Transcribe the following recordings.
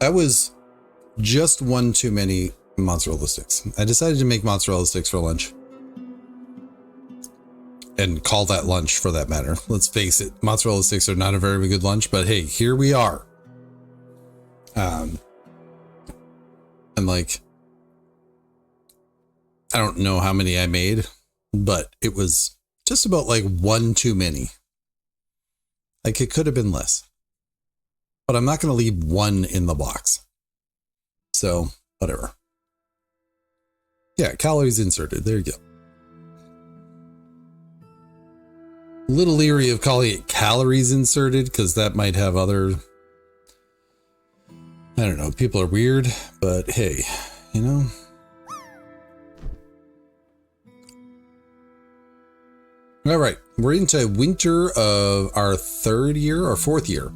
That was just one too many mozzarella sticks. I decided to make mozzarella sticks for lunch. And call that lunch for that matter. Let's face it, mozzarella sticks are not a very good lunch, but hey, here we are. And like, I don't know how many I made, but it was just about like one too many. Like it could have been less, but I'm not going to leave one in the box. So whatever. Yeah, calories inserted. There you go. A little leery of calling it calories inserted because that might have other, I don't know, people are weird, but hey, you know. All right, we're into winter of our third year or fourth year.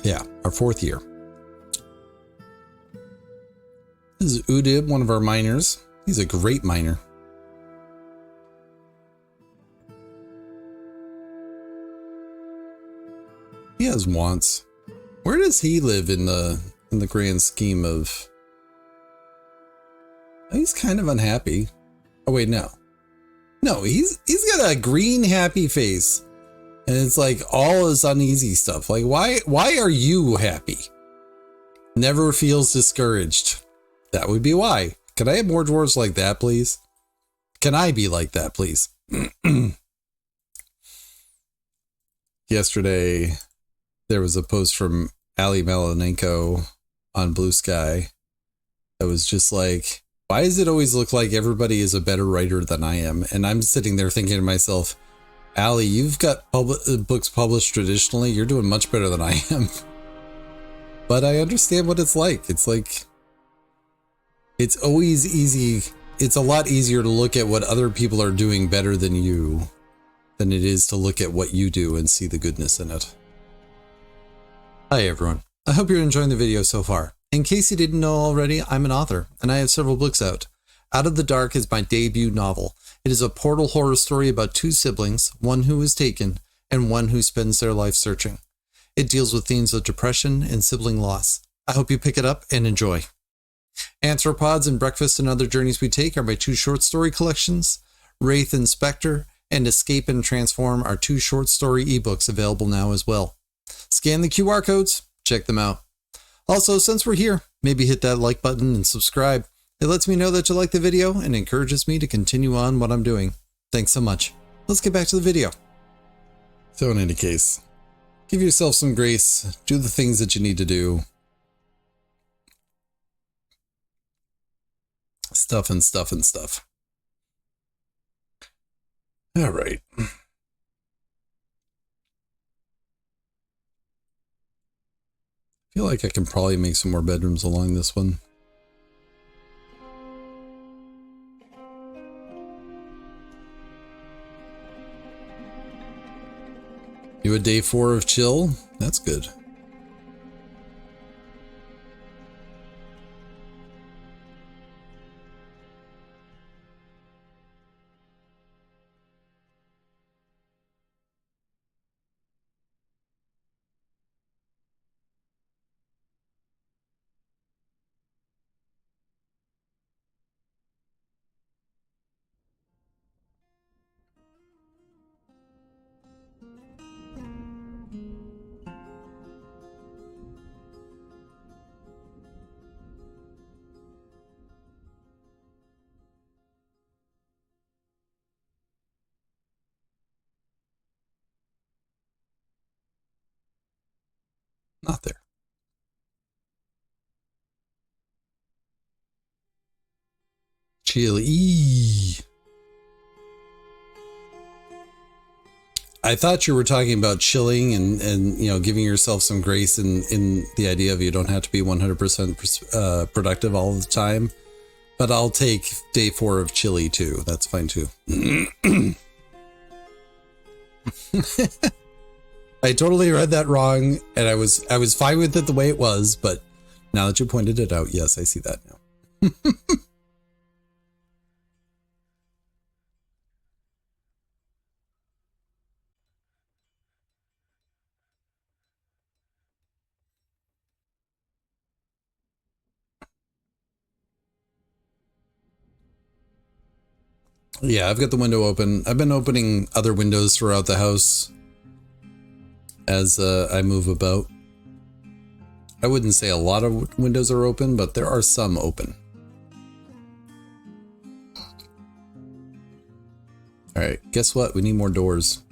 Yeah, our fourth year. This is Udib, one of our miners. He's a great miner. He has wants. Where does he live in the grand scheme of? He's kind of unhappy. Oh wait, no. No, he's got a green happy face. And it's like all his uneasy stuff. Like why are you happy? Never feels discouraged. That would be why. Can I have more dwarves like that, please? Can I be like that, please? Yesterday there was a post from Ali Malinenko on Blue Sky that was just like, why does it always look like everybody is a better writer than I am? And I'm sitting there thinking to myself, Ali, you've got books published traditionally. You're doing much better than I am. But I understand what it's like. It's like, it's always easy. It's a lot easier to look at what other people are doing better than you than it is to look at what you do and see the goodness in it. Hi everyone, I hope you're enjoying the video so far. In case you didn't know already, I'm an author, and I have several books out. Out of the Dark is my debut novel. It is a portal horror story about two siblings, one who is taken, and one who spends their life searching. It deals with themes of depression and sibling loss. I hope you pick it up and enjoy. Anthropods and Breakfast and Other Journeys We Take are my two short story collections. Wraith and Spectre and Escape and Transform are two short story ebooks available now as well. Scan the QR codes, check them out. Also, since we're here, maybe hit that like button and subscribe. It lets me know that you like the video and encourages me to continue on what I'm doing. Thanks so much. Let's get back to the video. So in any case, give yourself some grace, do the things that you need to do. Stuff and stuff and stuff. All right. I feel like I can probably make some more bedrooms along this one. You a day 4 of chill? That's good. Not there. Chilly. I thought you were talking about chilling and you know, giving yourself some grace in the idea of you don't have to be 100% productive all the time. But I'll take day 4 of chilly too. That's fine too. I totally read that wrong, and I was fine with it the way it was, but now that you pointed it out, yes, I see that now. Yeah, I've got the window open. I've been opening other windows throughout the house as I move about. I wouldn't say a lot of windows are open, but there are some open. All right, guess what? We need more doors.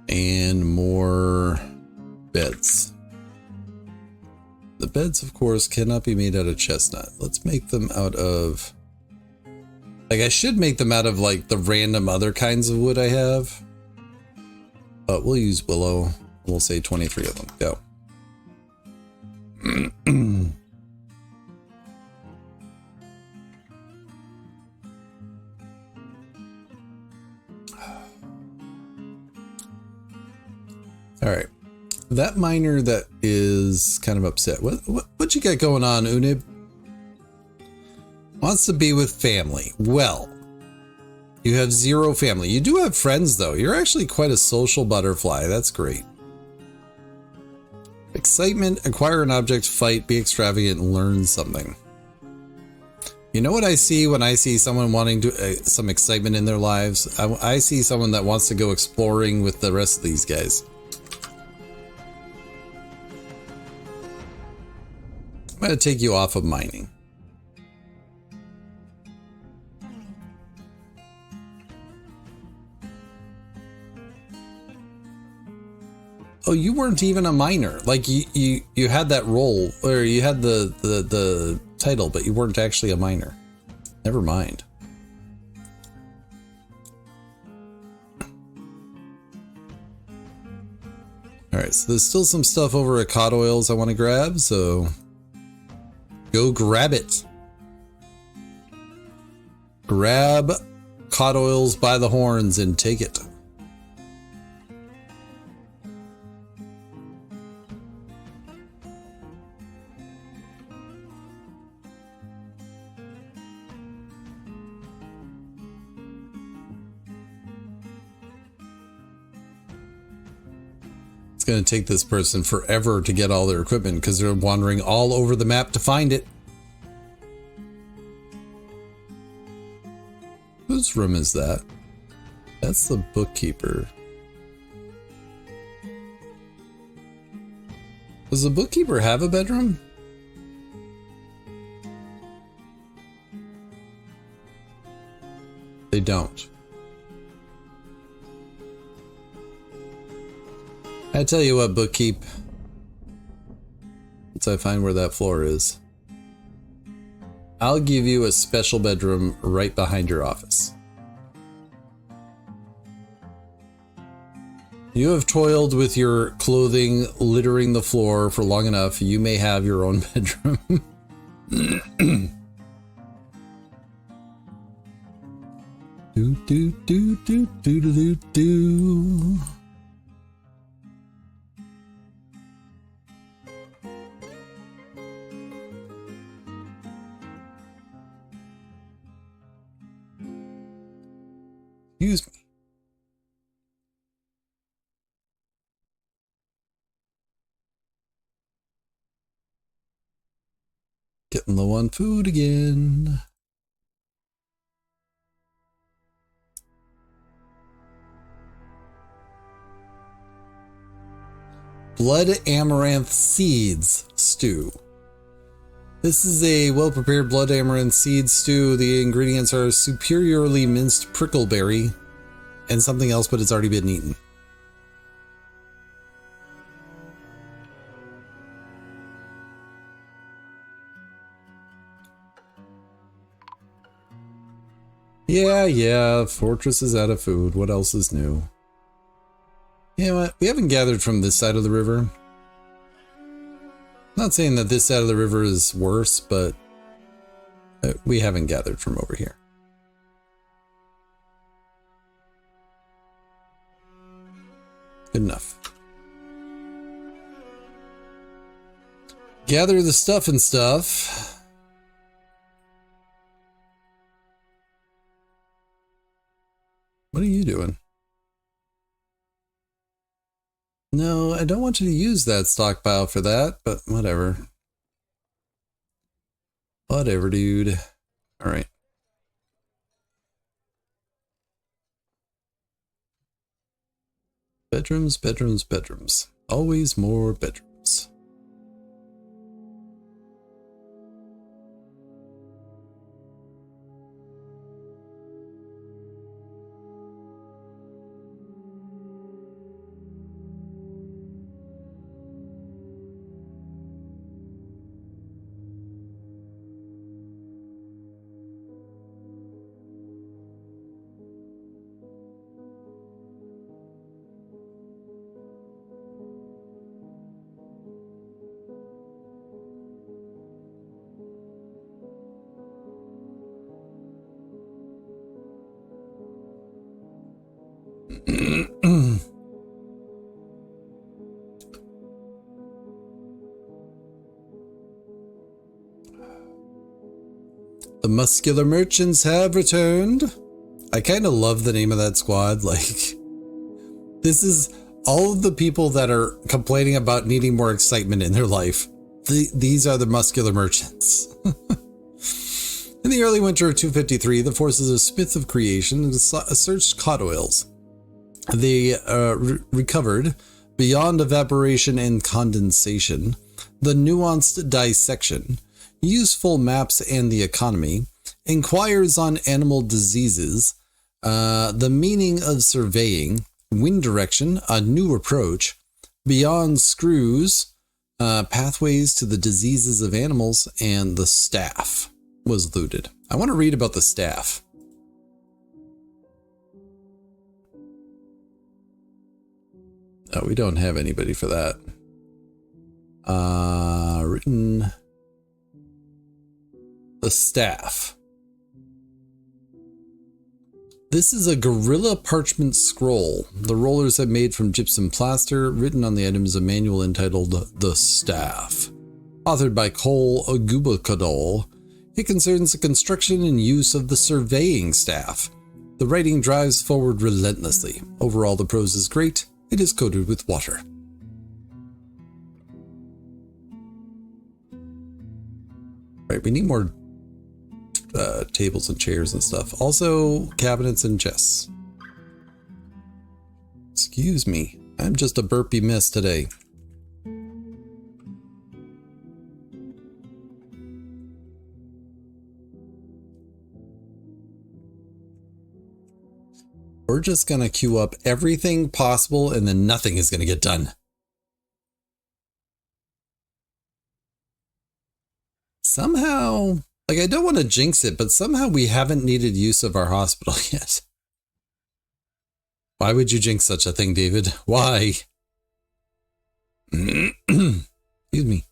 And more beds. The beds, of course, cannot be made out of chestnut. Let's make them out of... Like, I should make them out of, like, the random other kinds of wood I have. But we'll use willow. We'll say 23 of them. Go. All right. That miner that is kind of upset. What you got going on, Unib? Wants to be with family. Well, you have 0 family. You do have friends, though. You're actually quite a social butterfly. That's great. Excitement, acquire an object, fight, be extravagant, learn something. You know what I see when I see someone wanting to some excitement in their lives? I see someone that wants to go exploring with the rest of these guys. I'm going to take you off of mining. Oh, you weren't even a miner. Like you had that role, or you had the title, but you weren't actually a miner. Never mind. All right, so there's still some stuff over at Cod Oils I want to grab, so go grab it. Grab Cod Oils by the horns and take it. It's going to take this person forever to get all their equipment because they're wandering all over the map to find it. Whose room is that? That's the bookkeeper. Does the bookkeeper have a bedroom? They don't. I tell you what, bookkeep. Once I find where that floor is, I'll give you a special bedroom right behind your office. You have toiled with your clothing littering the floor for long enough. You may have your own bedroom. Do do do do do do do. Excuse me. Getting low on food again. Blood amaranth seeds stew. This is a well-prepared blood amaranth seed stew. The ingredients are superiorly minced prickleberry and something else, but it's already been eaten. Yeah, Fortress is out of food. What else is new? You know what? We haven't gathered from this side of the river. Not saying that this side of the river is worse, but we haven't gathered from over here. Good enough. Gather the stuff and stuff. What are you doing? No, I don't want you to use that stockpile for that, but whatever. Whatever, dude. All right. Bedrooms, bedrooms, bedrooms. Always more bedrooms. The muscular merchants have returned. I kind of love the name of that squad. Like, this is all of the people that are complaining about needing more excitement in their life. These are the muscular merchants. In the early winter of 253, the forces of Smith of Creation searched cod oils. They recovered, beyond evaporation and condensation, the nuanced dissection, useful maps and the economy, inquires on animal diseases, the meaning of surveying, wind direction, a new approach, beyond screws, pathways to the diseases of animals, and the staff was looted. I want to read about the staff. Oh, we don't have anybody for that. Written the staff. This is a gorilla parchment scroll the rollers have made from gypsum plaster. Written on the item is a manual entitled The Staff. Authored by Cole Agubakadol. It concerns the construction and use of the surveying staff. The writing drives forward relentlessly. Overall, the prose is great. It is coated with water. Right, we need more tables and chairs and stuff. Also, cabinets and chests. Excuse me. I'm just a burpy mess today. We're just going to queue up everything possible and then nothing is going to get done. Somehow, like, I don't want to jinx it, but somehow we haven't needed use of our hospital yet. Why would you jinx such a thing, David? Why? Excuse me.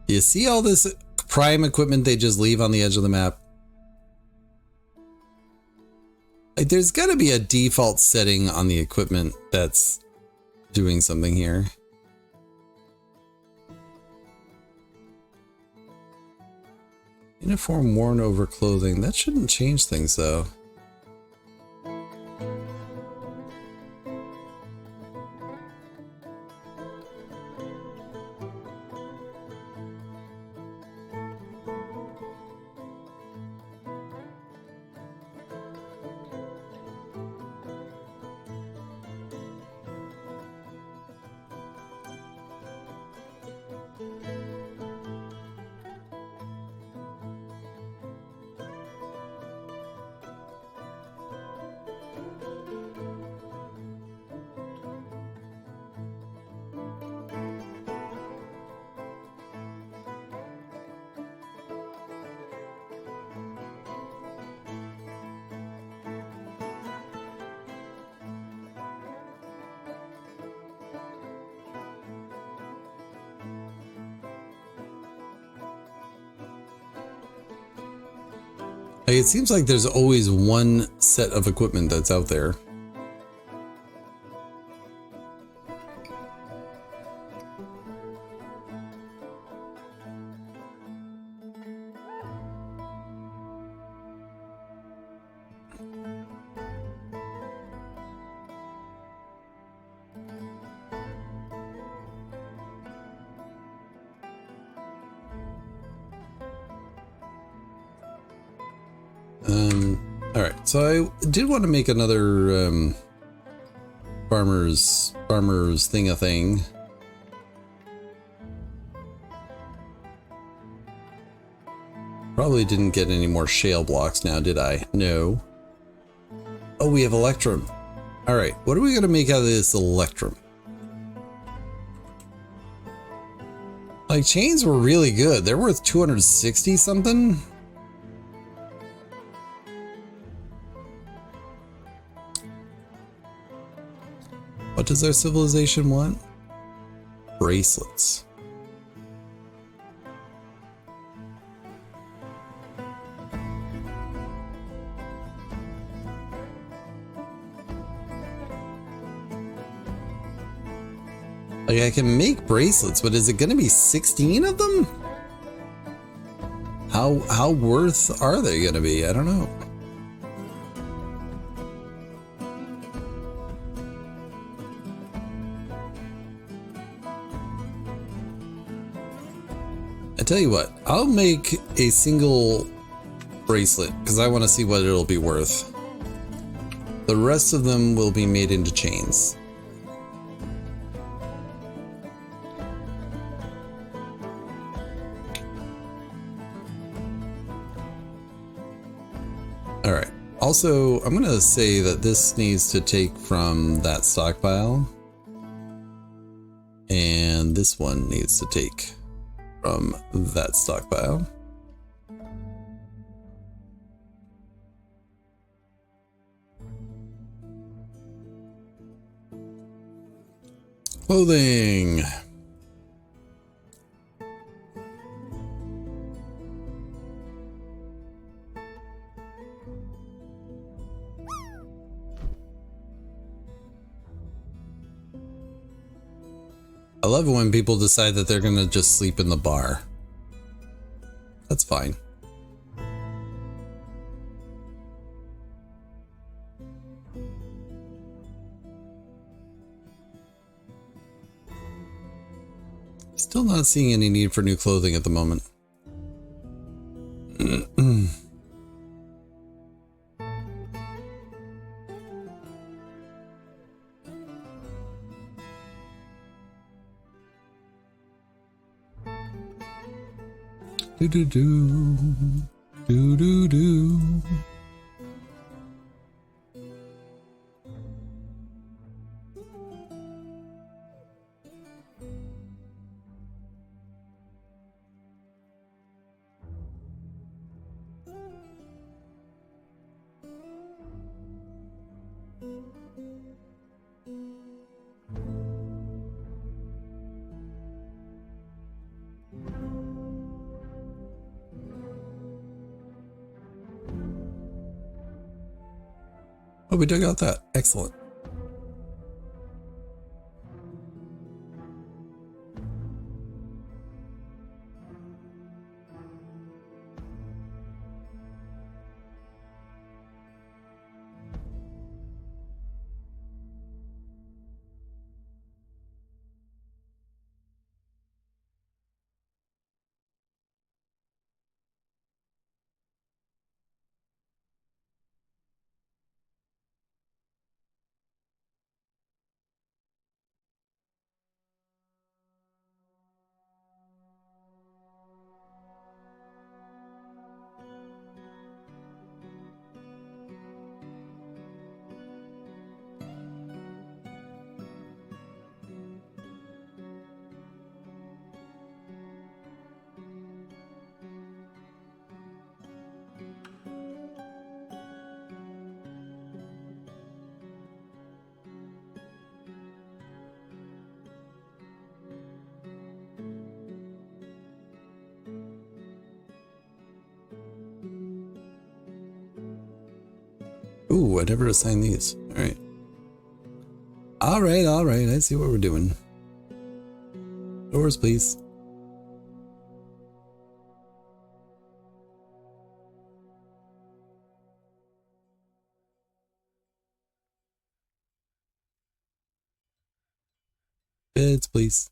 You see all this prime equipment they just leave on the edge of the map? Like, there's got to be a default setting on the equipment that's doing something here. Uniform worn over clothing. That shouldn't change things, though. Like, it seems like there's always one set of equipment that's out there. All right, so I did want to make another farmers thing. Probably didn't get any more shale blocks now, did I? No. Oh, we have electrum. All right, what are we gonna make out of this electrum? Like, chains were really good. They're worth 260 something. What does our civilization want? Bracelets. Like, I can make bracelets, but is it going to be 16 of them? How worth are they going to be? I don't know. I tell you what, I'll make a single bracelet because I want to see what it'll be worth. The rest of them will be made into chains. All right. Also, I'm going to say that this needs to take from that stockpile. And this one needs to take from that stockpile. Clothing. I love it when people decide that they're gonna just sleep in the bar. That's fine. Still not seeing any need for new clothing at the moment. Do do do do do do. Oh, we dug out that. Excellent. Ooh, I never assigned these. All right. All right, all right. I see what we're doing. Doors, please. Beds, please.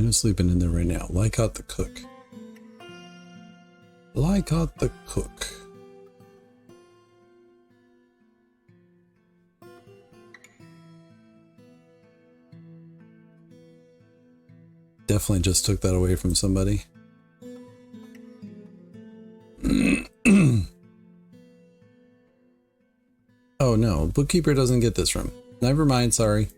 who's sleeping in there right now? Lycott the cook. Lycott the cook. Definitely just took that away from somebody. Oh no, bookkeeper doesn't get this room. Never mind, sorry.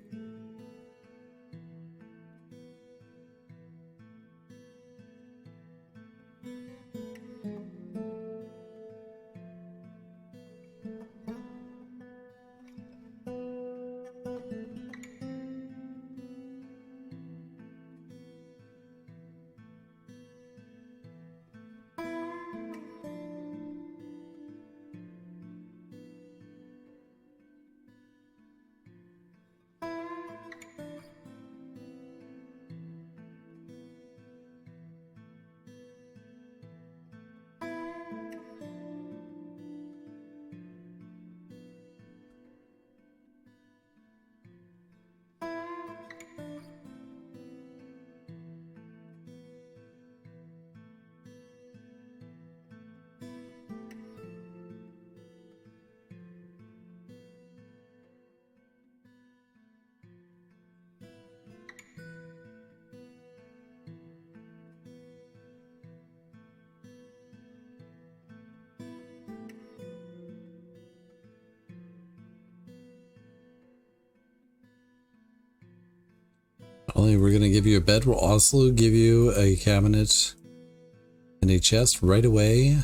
Only we're gonna give you a bed. We'll also give you a cabinet and a chest right away.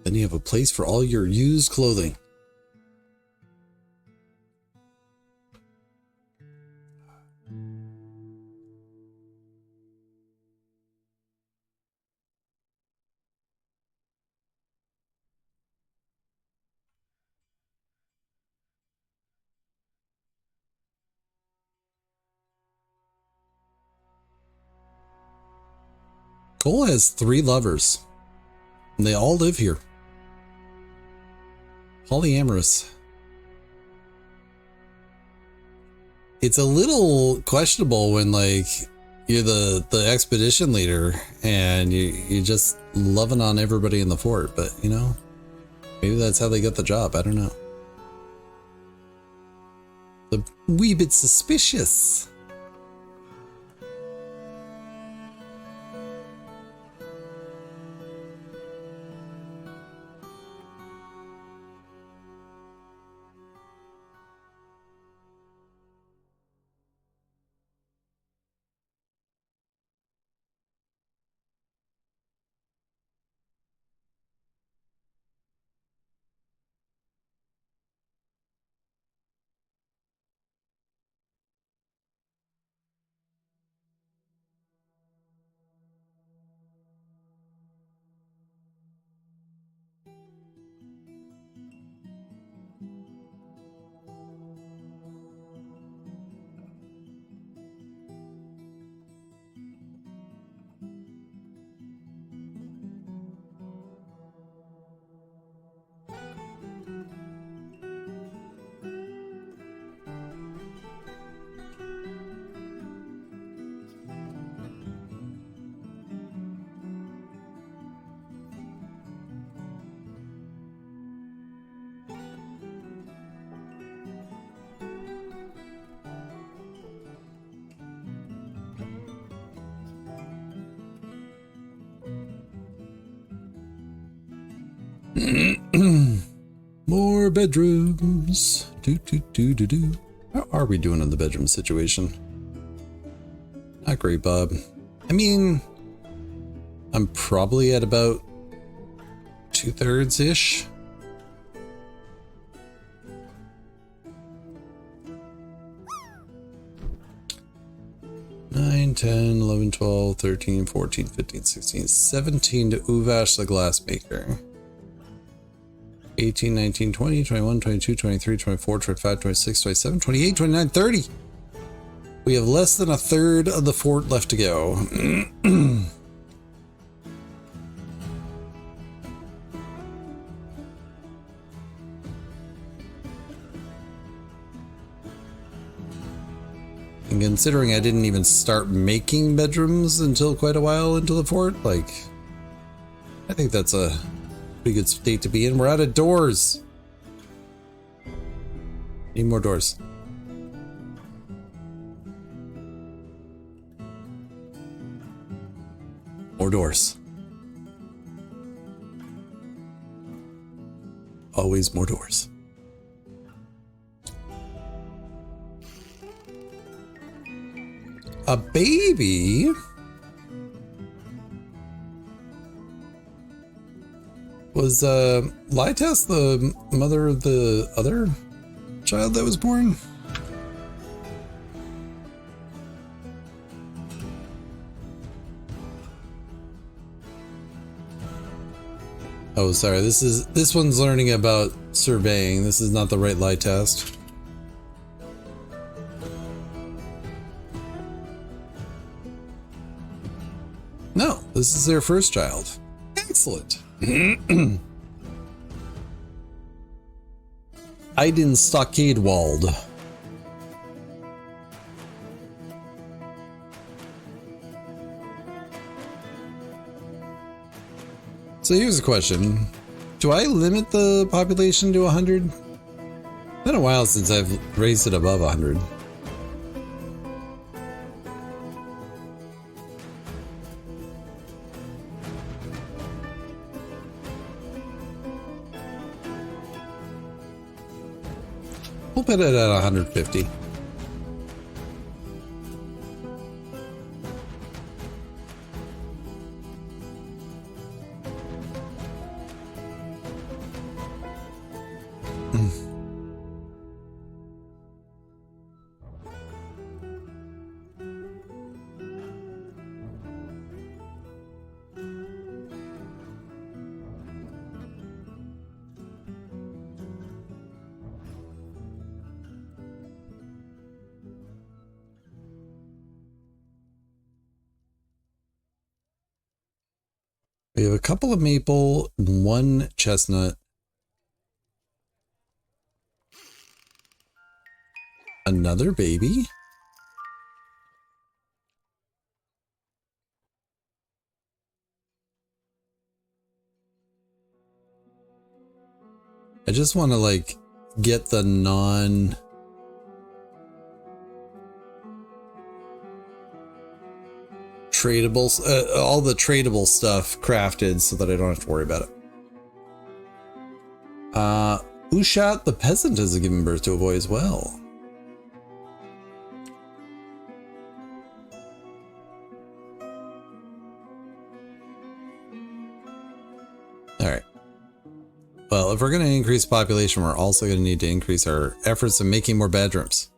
Then you have a place for all your used clothing. Cole has 3 lovers, and they all live here. Polyamorous. It's a little questionable when, like, you're the expedition leader and you're just loving on everybody in the fort, but, you know, maybe that's how they get the job. I don't know. A wee bit suspicious. More bedrooms. How are we doing in the bedroom situation? Not great, Bob. I mean, I'm probably at about 2/3-ish. Nine, 10, 11, 12, 13, 14, 15, 16, 17 to Uvash the glassmaker. 18, 19, 20, 21, 22, 23, 24, 25, 26, 27, 28, 29, 30. We have less than 1/3 of the fort left to go. And considering I didn't even start making bedrooms until quite a while into the fort, like, I think that's a pretty good state to be in. We're out of doors. Need more doors. More doors. Always more doors. A baby? Was Lytas the mother of the other child that was born? Oh, sorry. This one's learning about surveying. This is not the right lie test. No, this is their first child. Excellent. Aiden Stockade Walled. So here's a question. Do I limit the population to 100? It's been a while since I've raised it above 100. We'll put it at 150. We have a couple of maple, one chestnut, another baby. I just want to like get the non tradable, all the tradable stuff crafted so that I don't have to worry about it. Ushat the peasant has given birth to a boy as well. All right. Well, if we're going to increase population, we're also going to need to increase our efforts in making more bedrooms.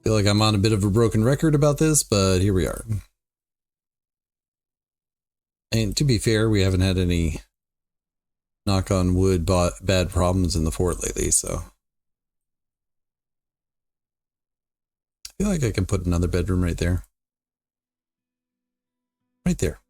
Feel like I'm on a bit of a broken record about this, but here we are. And to be fair, we haven't had any knock on wood bad problems in the fort lately, so I feel like I can put another bedroom right there. Right there.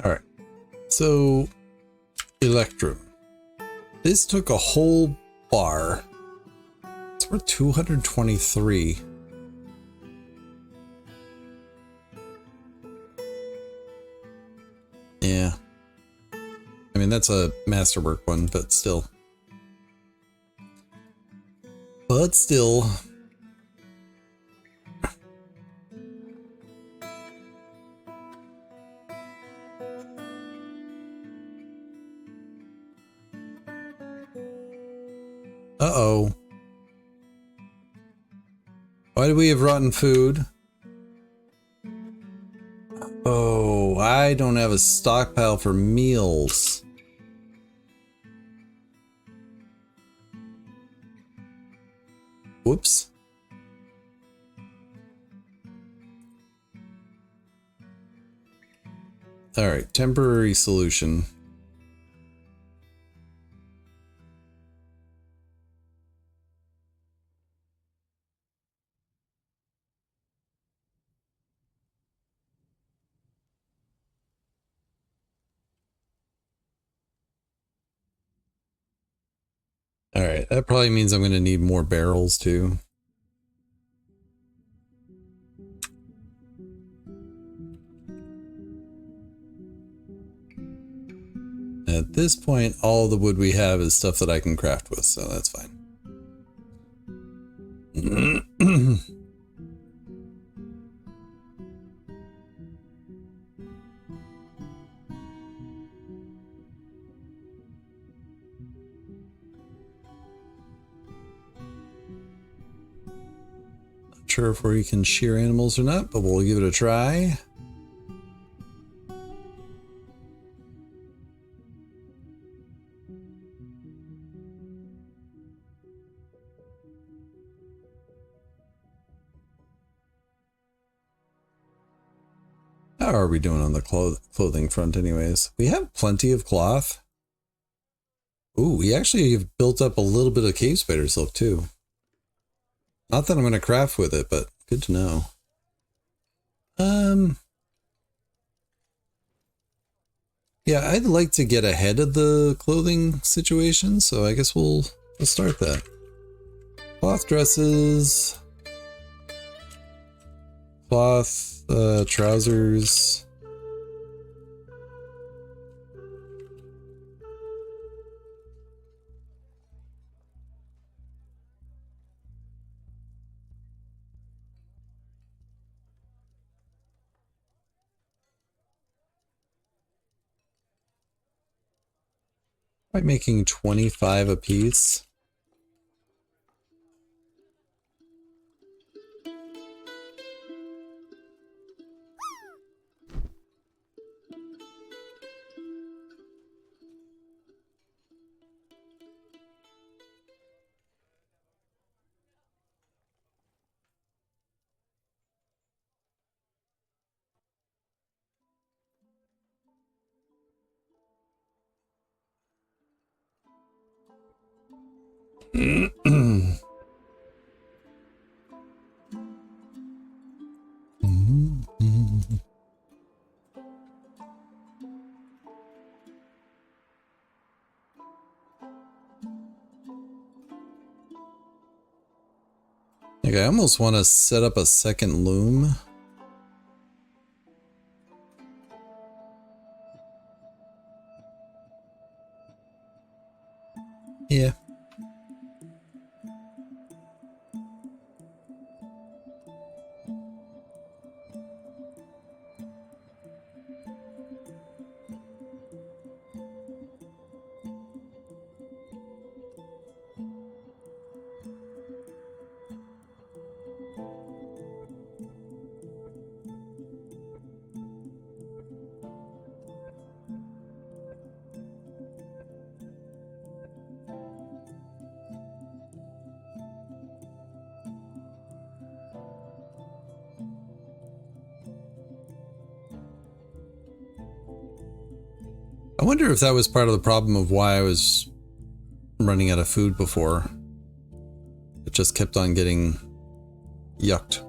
All right, so Electrum. This took a whole bar. It's worth 223. Yeah. I mean, that's a masterwork one, but still. But still. Uh-oh. Why do we have rotten food? Oh. no, I don't have a stockpile for meals. Whoops. Alright, temporary solution. Alright, that probably means I'm going to need more barrels too. At this point, all the wood we have is stuff that I can craft with, so that's fine. Not sure if we can shear animals or not, but we'll give it a try. How are we doing on the clothing front anyways? We have plenty of cloth. Ooh, we actually have built up a little bit of cave spider silk too. Not that I'm going to craft with it, but good to know. Yeah, I'd like to get ahead of the clothing situation, so I guess we'll start that. Cloth dresses. Cloth trousers. By making 25 a piece. Like, I almost want to set up a second loom. Yeah. I wonder if that was part of the problem of why I was running out of food before. It just kept on getting yucked.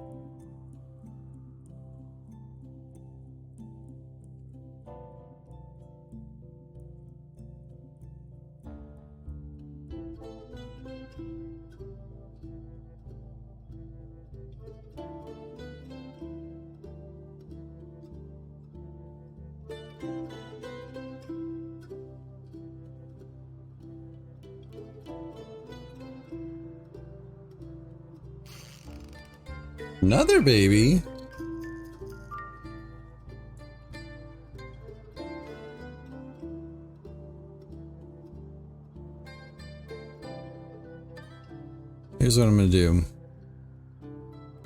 Another baby? Here's what I'm gonna do.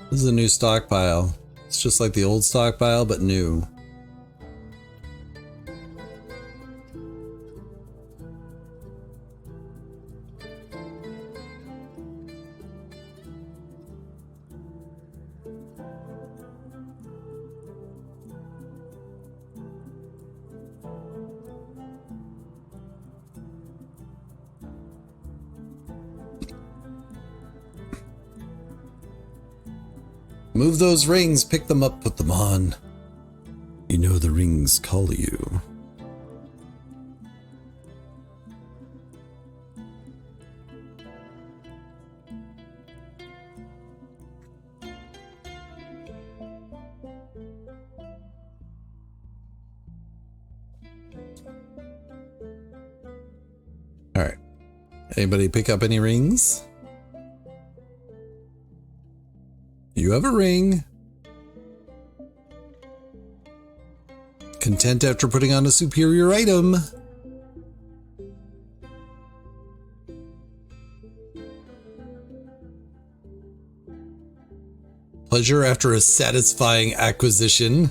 This is a new stockpile. It's just like the old stockpile, but new. Move those rings, pick them up, put them on. You know the rings call you. All right. Anybody pick up any rings? You have a ring. Content after putting on a superior item. Pleasure after a satisfying acquisition.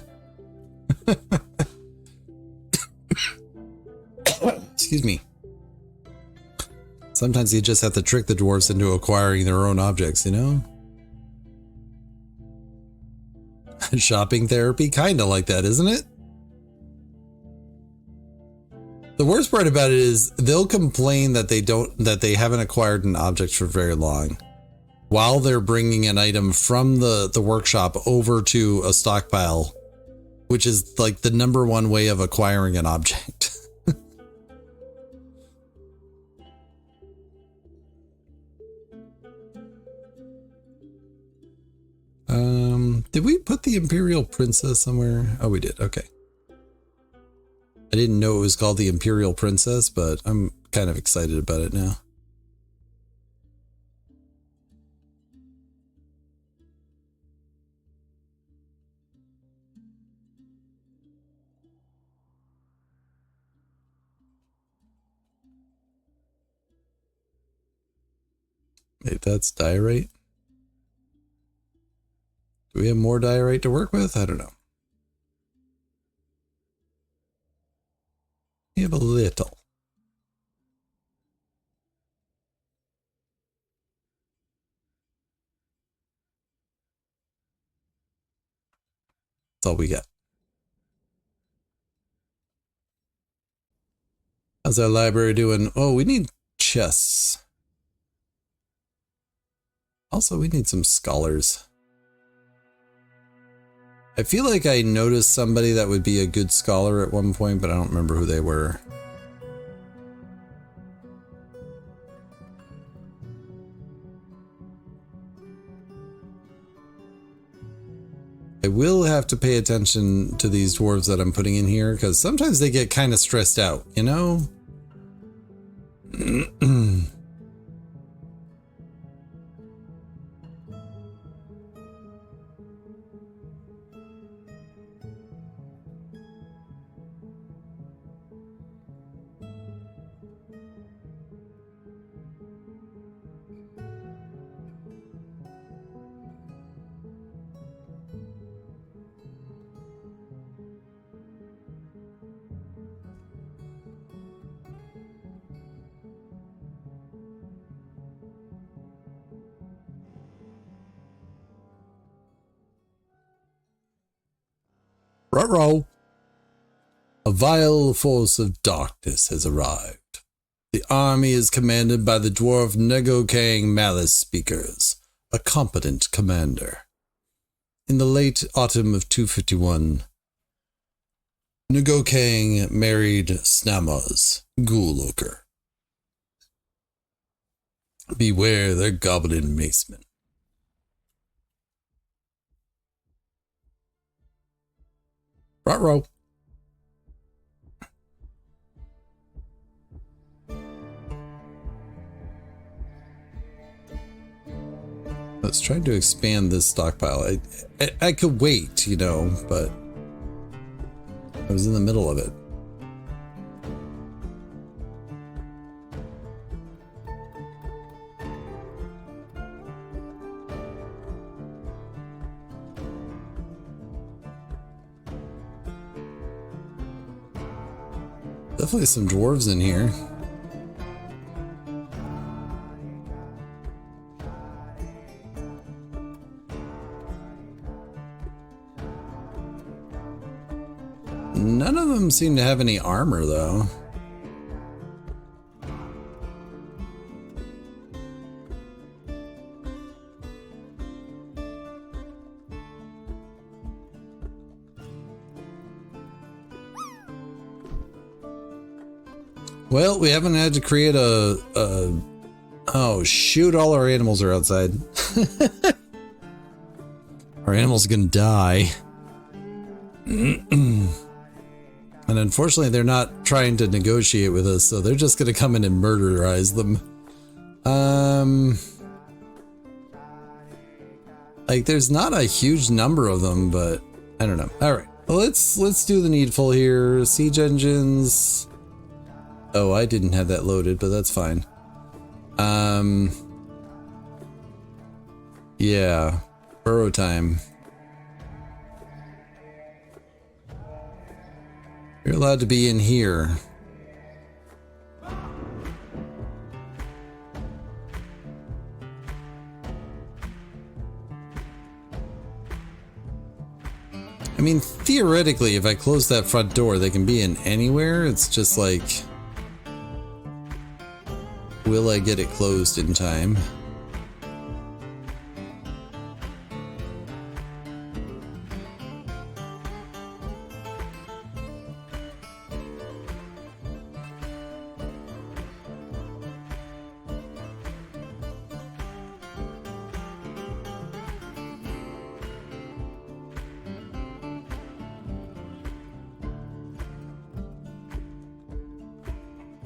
Excuse me. Sometimes you just have to trick the dwarves into acquiring their own objects, you know? Shopping therapy? Kinda like that, isn't it? The worst part about it is they'll complain that they haven't acquired an object for very long while they're bringing an item from the workshop over to a stockpile, which is like the #1 way of acquiring an object. Did we put the Imperial Princess somewhere? Oh, we did. Okay. I didn't know it was called the Imperial Princess, but I'm kind of excited about it now. Maybe that's diorite. Do we have more diorite to work with? I don't know. We have a little. That's all we got. How's our library doing? Oh, we need chests. Also, we need some scholars. I feel like I noticed somebody that would be a good scholar at one point, but I don't remember who they were. I will have to pay attention to these dwarves that I'm putting in here, because sometimes they get kind of stressed out, you know? Ruh-roh. A vile force of darkness has arrived. The army is commanded by the dwarf Negokang Malice Speakers, a competent commander. In the late autumn of 251, Negokang married Snamaz, Ghoul-Looker. Beware their goblin macemen. Ruh-roh. Let's try to expand this stockpile. I could wait, you know, but I was in the middle of it. Definitely some dwarves in here. None of them seem to have any armor, though. Well, we haven't had to create a oh shoot, all our animals are outside. Our animals are gonna die. And unfortunately they're not trying to negotiate with us, so they're just gonna come in and murderize them. Like there's not a huge number of them, but I don't know. Alright. Well, let's do the needful here. Siege engines. Oh, I didn't have that loaded, but that's fine. Yeah. Burrow time. You're allowed to be in here. I mean, theoretically, if I close that front door, they can be in anywhere. It's just like, will I get it closed in time?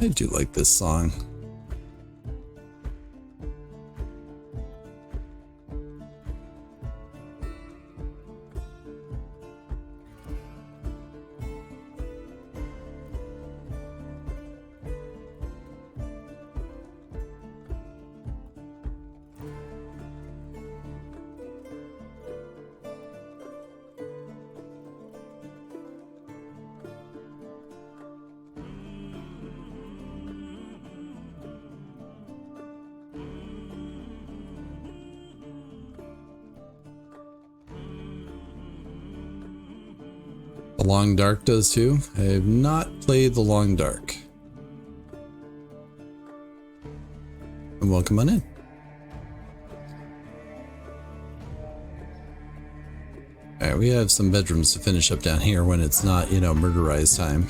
I do like this song. The Long Dark does too. I have not played The Long Dark. And welcome on in. Alright, we have some bedrooms to finish up down here when it's not, you know, murderize time.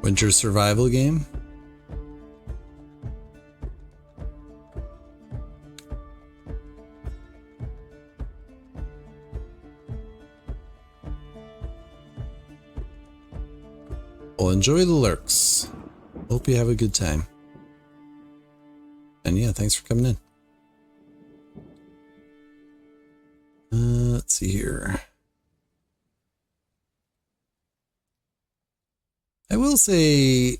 Winter survival game. Well, enjoy the lurks. Hope you have a good time. And yeah, thanks for coming in. Let's see here. I will say,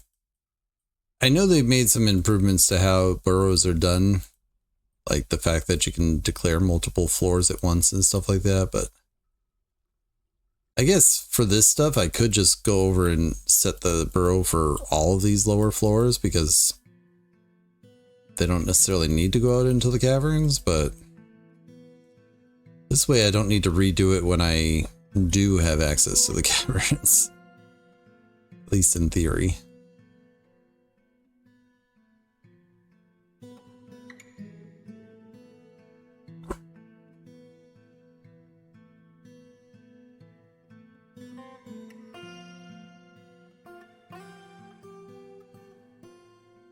I know they've made some improvements to how burrows are done, like the fact that you can declare multiple floors at once and stuff like that, but I guess for this stuff, I could just go over and set the burrow for all of these lower floors because they don't necessarily need to go out into the caverns, but this way I don't need to redo it when I do have access to the caverns. At least in theory.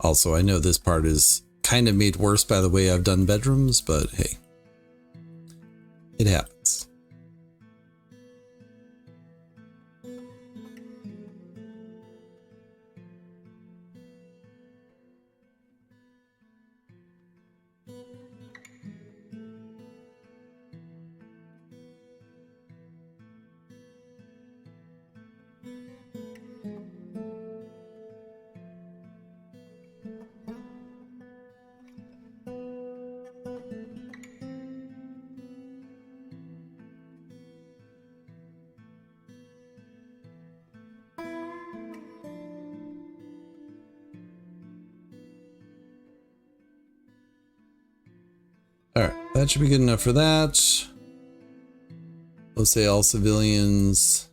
Also, I know this part is kind of made worse by the way I've done bedrooms, but hey, it happens. That should be good enough for that. Let's say all civilians.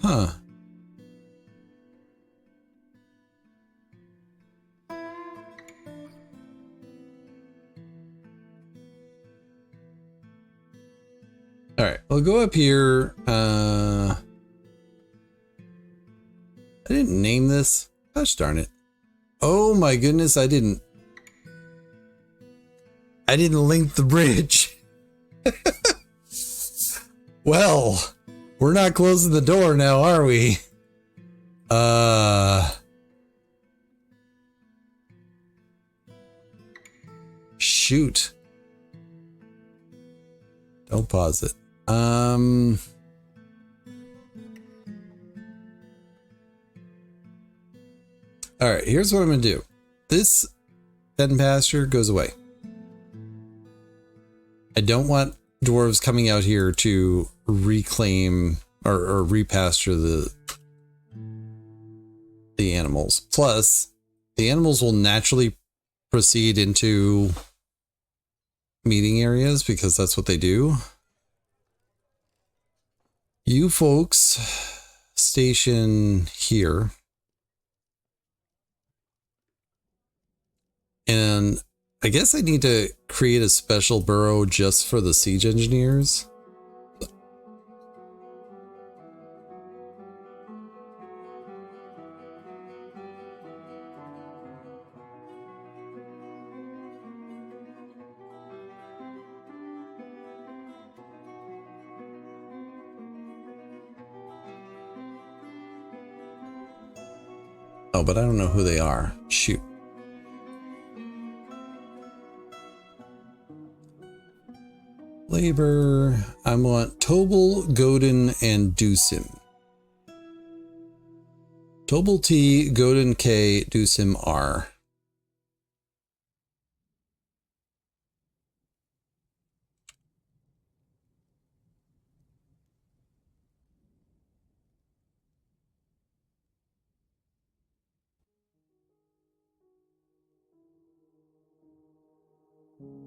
Huh. All right, we'll go up here. I didn't name this. Gosh darn it. Oh my goodness, I didn't link the bridge. Well, we're not closing the door now, are we? Shoot. Don't pause it. All right, here's what I'm gonna do. This bed and pasture goes away. I don't want dwarves coming out here to reclaim or repasture the animals. Plus, the animals will naturally proceed into meeting areas because that's what they do. You folks station here. And I guess I need to create a special burrow just for the siege engineers. Oh, but I don't know who they are. Shoot. Labor. I want Tobel, Godin, and Deucim. Tobel T, Godin K, Deucim R.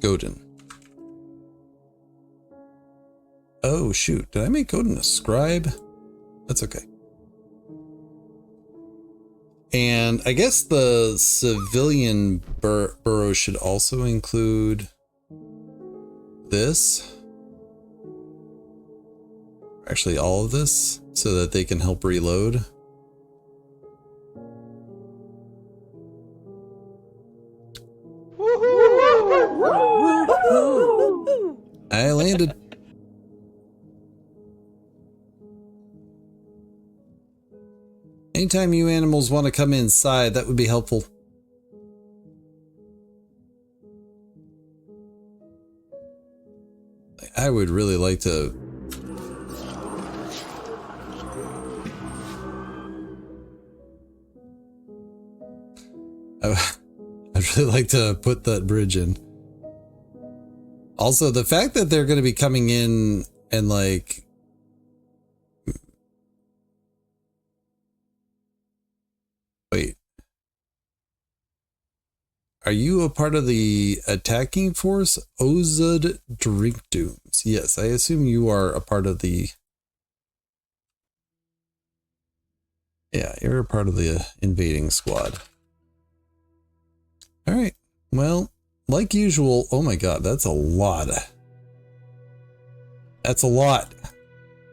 Godin. Oh shoot, did I make Godin a scribe? That's okay. And I guess the civilian burrow should also include this. Actually, all of this, so that they can help reload. I landed. Anytime you animals want to come inside, that would be helpful. I would really like to... I'd really like to put that bridge in. Also, the fact that they're going to be coming in and like... Wait. Are you a part of the attacking force? Ozud Drinkdooms. Yes, I assume you are a part of the... Yeah, you're a part of the invading squad. Alright, well, like usual... Oh my god, that's a lot. That's a lot.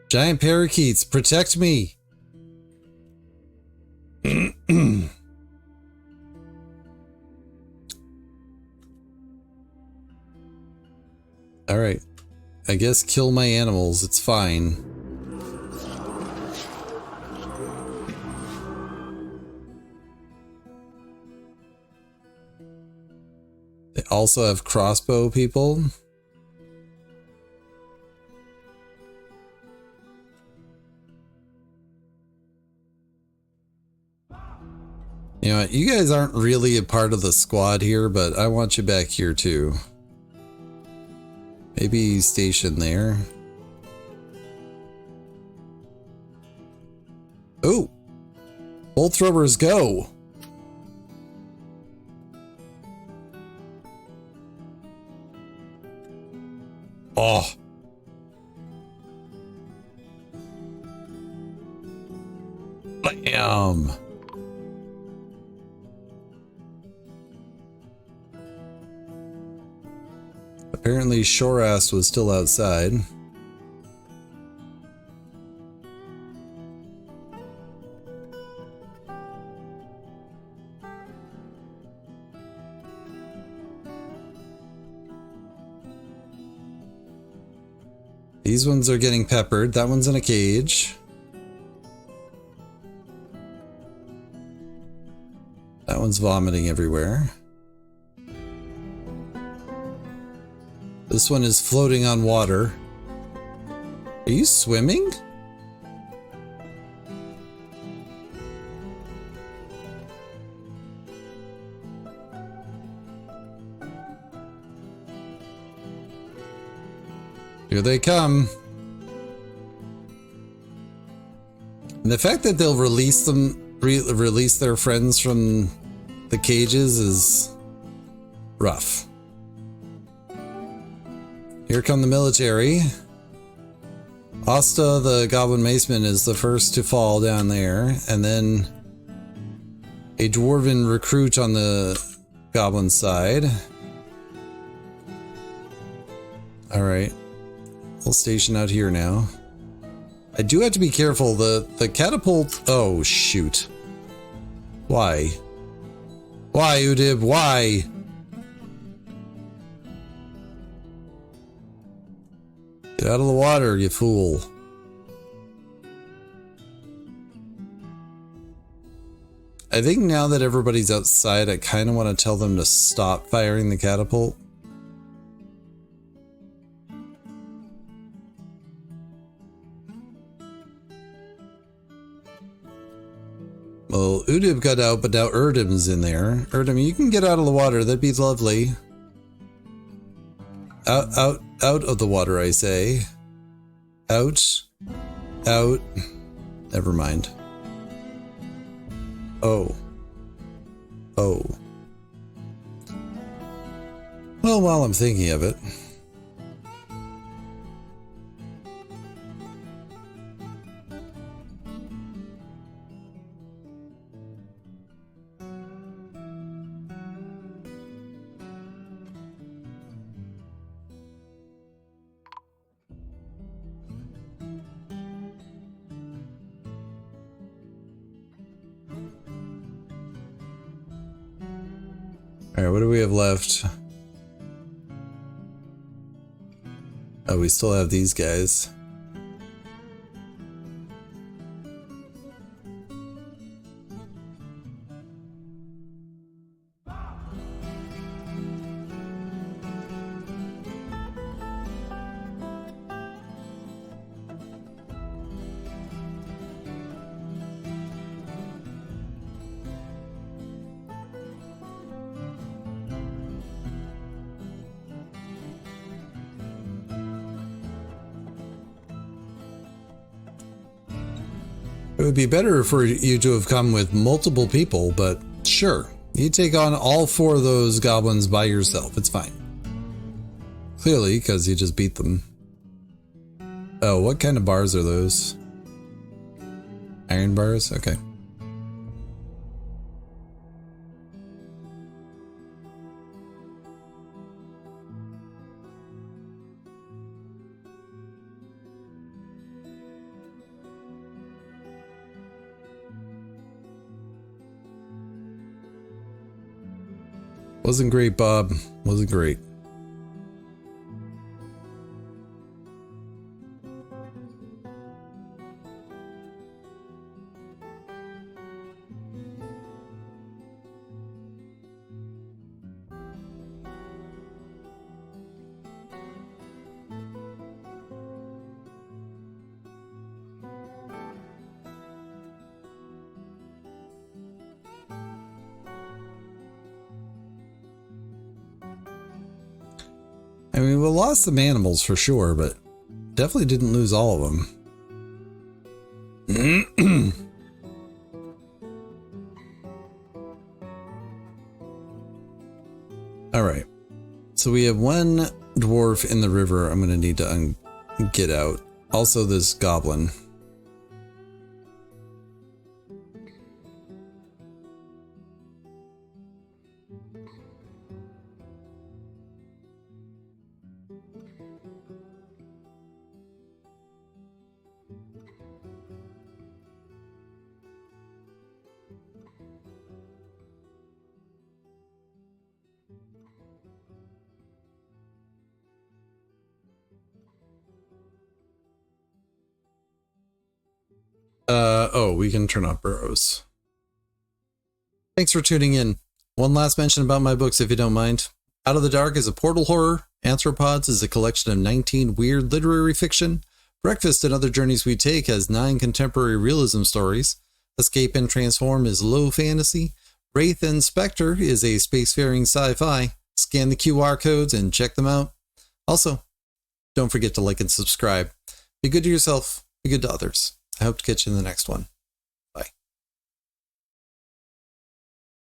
Giant parakeets, protect me! Alright. I guess kill my animals, it's fine. They also have crossbow people. You know what, you guys aren't really a part of the squad here, but I want you back here too. Maybe station there. Oh! Bolt throwers go! Bam! Apparently Shorass was still outside. These ones are getting peppered. That one's in a cage. That one's vomiting everywhere. This one is floating on water. Are you swimming? Here they come. And the fact that they'll release them, release their friends from the cages is rough. Here come the military. Asta, the Goblin Maceman, is the first to fall down there, and then a Dwarven recruit on the Goblin side. Alright. We'll station out here now. I do have to be careful. The catapult... Oh, shoot. Why? Why, Udib? Why? Get out of the water, you fool. I think now that everybody's outside, I kind of want to tell them to stop firing the catapult. Well, Udib got out, but now Erdem's in there. Erdem, you can get out of the water. That'd be lovely. Out of the water, I say. Out. Never mind. Oh. Well, while I'm thinking of it. Alright, what do we have left? Oh, we still have these guys. It would be better for you to have come with multiple people, but sure, you take on all 4 of those goblins by yourself. It's fine. Clearly, because you just beat them. Oh, what kind of bars are those? Iron bars? Okay. Wasn't great, Bob. Wasn't great. I mean, we lost some animals for sure, but definitely didn't lose all of them. Alright. So we have one dwarf in the river I'm going to need to get out. Also this goblin. Oh, we can turn off burrows. Thanks for tuning in. One last mention about my books, if you don't mind. Out of the Dark is a portal horror. Anthropods is a collection of 19 weird literary fiction. Breakfast and Other Journeys We Take has 9 contemporary realism stories. Escape and Transform is low fantasy. Wraith and Spectre is a spacefaring sci-fi. Scan the QR codes and check them out. Also, don't forget to like and subscribe. Be good to yourself. Be good to others. I hope to catch you in the next one.